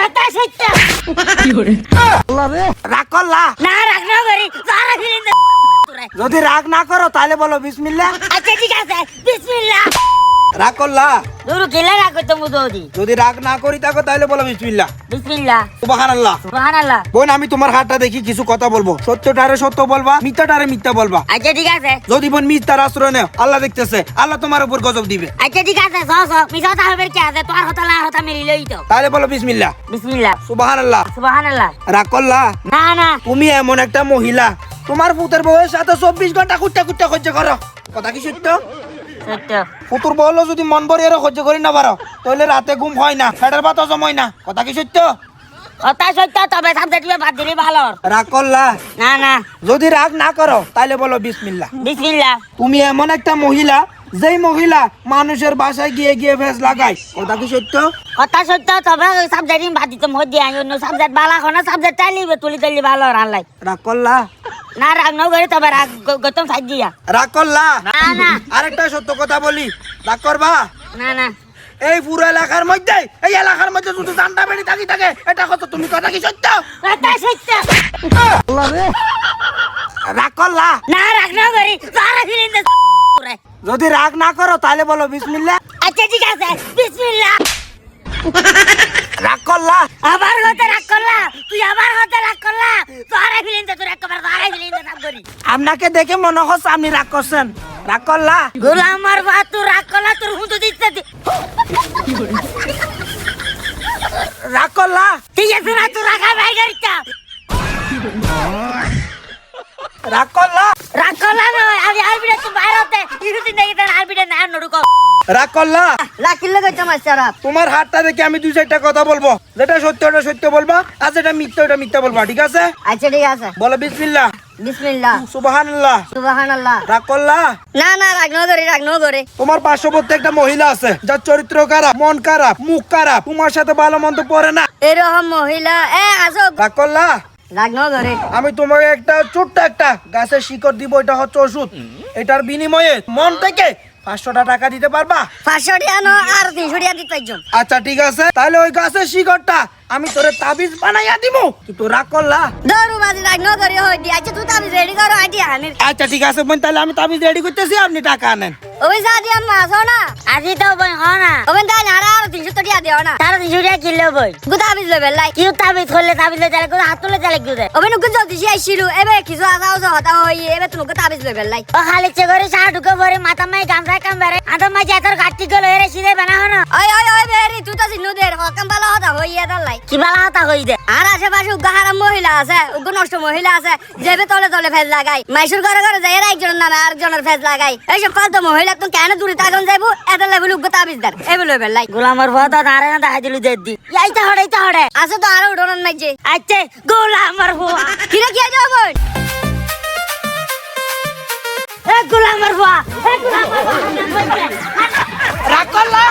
কথা সত্য কি করে আল্লাহ রে রাগ করলা না রাগ না করি সারা ফিলিং যদি রাগ না করো তাহলে বলো বিসমিল্লাহ। আচ্ছা ঠিক আছে বিসমিল্লাহ রাগ করলা দুরু কেলা রাগ করতে মুদোদি যদি রাগ না করি থাকো তাহলে বলো বিসমিল্লাহ। বিসমিল্লাহ সুবহানাল্লাহ। সুবহানাল্লাহ বোন আমি তোমার হাতটা দেখি কিছু কথা বলবো, সত্যটারে সত্য বলবা, মিথ্যাটারে মিথ্যা বলবা। আচ্ছা ঠিক আছে যদি বোন মিথ্যার আশ্রয় নেও আল্লাহ দেখতেছে, আল্লাহ তোমার উপর গজব দিবে। আচ্ছা ঠিক আছে মিছা কথা হবে কি আছে তোর কথা না কথা মিলিলই তো তাহলে বলো বিসমিল্লাহ। বিসমিল্লাহ সুবহানাল্লাহ। সুবহানাল্লাহ রাগ করলা না না তুমি এমন একটা মহিলা, তোমার পুতের বউয়ের সাথে 24 ঘন্টা কুট্টা কুট্টা সহ্য করো, কথা কি সত্য? সত্য পুতুর বউলো যদি মন ভরে এরও সহ্য করি না পারো তাহলে রাতে ঘুম হয় না, ফেটের বাতা জমায় না, কথা কি সত্য? কথা সত্য তবে সাবজেক্ট বাদ দিলে ভালো রাগ করলা না না যদি রাগ না করো তাহলে বলো বিসমিল্লাহ। বিসমিল্লাহ তুমি এমন একটা মহিলা যেই মহিলা মানুষের বাসায় গিয়ে গিয়ে ভেজ লাগায়, কথা কি সত্য? কথা সত্য তবে সাবজেক্ট বাদ দিতে মধ্যে অন্য সাবজেক্ট ভালো কোনো সাবজেক্ট চাইলিবে তুলি তুলি ভালো রানলাই রাগ করলা না রাগ না করে তবে রাগ গতম সাইড দিয়া রাগ করলা না না আরেকটা সত্য কথা বলি, রাগ করবা? না না এই পুরো এলাকার মধ্যে এই এলাকার মধ্যে শুধু জান্ডা বেড়ি থাকি থাকে, এটা কত তুমি, কথা কি সত্য? কথা সত্য আল্লাহ রে রাগ করলা না রাগ না করি সারা ফিলিং যদি রাগ না করো তাহলে বলো বিসমিল্লাহ। আচ্ছা ঠিক আছে বিসমিল্লাহ রাগ করলা আবার হতে রাগ করলা তুই আবার হতে রাগ করলা সারা ফিলিং তোর একবার সারা ফিলিং সাব করি আপনাকে দেখে মনে হচ্ছে আপনি রাগ করছেন। রাগ করলা গোলামার বাত তুই রাগ করলা তোর হুঁতো দিতে রাগ করলা ঠিক আছে না তুই রাখা ভাই গাড়িটা রাগ করলা রাগ করলা নয় আমি আরবিটা তুই বাইরে হতে ইহুদি দেখি আরবিটা না নড়ুকো রাগ করলা লাকির লগে তোমার সারা তোমার হাতটা দেখে আমি দুই চারটা কথা বলবো, যেটা সত্য ওটা সত্য বলবা, আর যেটা মিথ্যা ওটা মিথ্যা বলবা, ঠিক আছে? আচ্ছা ঠিক আছে বলো বিসমিল্লাহ। বিসমিল্লাহ সুবহানাল্লাহ। সুবহানাল্লাহ রাগ করলা না না রাগ না করে তোমার পার্শ্ববর্তী একটা মহিলা আছে যার চরিত্র খারাপ, মন খারাপ, মুখ খারাপ, তোমার সাথে ভালো মন্দ পড়ে না, এরকম মহিলা আসো রাগ করলা? রাগ না করে আমি তোমাকে একটা ছোট্ট একটা গাছের শিকড় দিব, এটা হচ্ছে ওষুধ, এটার বিনিময়ে মন থেকে 500টা টাকা দিতে পারবা? 500 টাকা নো আর 300 টাকা দিতে পাইছো আচ্ছা ঠিক আছে, তাহলে ওই গাছের শিকড়টা আমি তোরে তাবিজ বানাইয়া দিব, কিন্তু রাগ করলা? দরু বাজি রাগ না করে হই দি আচ্ছা তুই তাবিজ রেডি করো আইডি আনির আচ্ছা ঠিক আছে বোন, তাহলে আমি তাবিজ রেডি করতেছি, আপনি টাকা আনেন। ওই সাদি আম্মা আসো না আজি তো বই হনা ওবেন তাই না আর 300 টাকা দিও না 350 টাকা কিলো বই গুতা তাবিজ লবে লাই কি তাবিজ করলে তাবিজ লবে চালে গুতা হাত তুলে চালে গুদে ওবেন গুন জলদি সি আইছিলু এবে কিছু আসাও হতা হই এবে তুমি গুতা তাবিজ লবে লাই ও খালি চেগরে সা ঢুকে পরে মাথা মাই গামছা কামবারে আদম মাই জাতর গাটি গলো এরে সিধে বানা হনা ওই বেরি তুই তো সিনু দে হকাম বালা হতা হই এদার লাই কি বালা হতা হই দে আর আশেপাশে উগাহারা মহিলা আছে উগ নষ্ট মহিলা আছে যেবে তলে তলে ফেজ লাগাই মাইসুর ঘরে ঘরে যাই একজনের নামে আরেকজনের ফেজ লাগাই এইসব ফালতু মহিলা তুমি কেন দূরে তাগন যাইবো এত লেভেল উগ তাবিজ দার এবেল এবেল লাই গোলামার ভাতা দাঁড়ে না দেখাই দিলু দেদি এইটা হড়ে আছে তো আরো উড়ন নাই যে আচ্ছা গোলামার ভাতা কিরা কি যাও বল এ গোলামার ভাতা রাগ করলা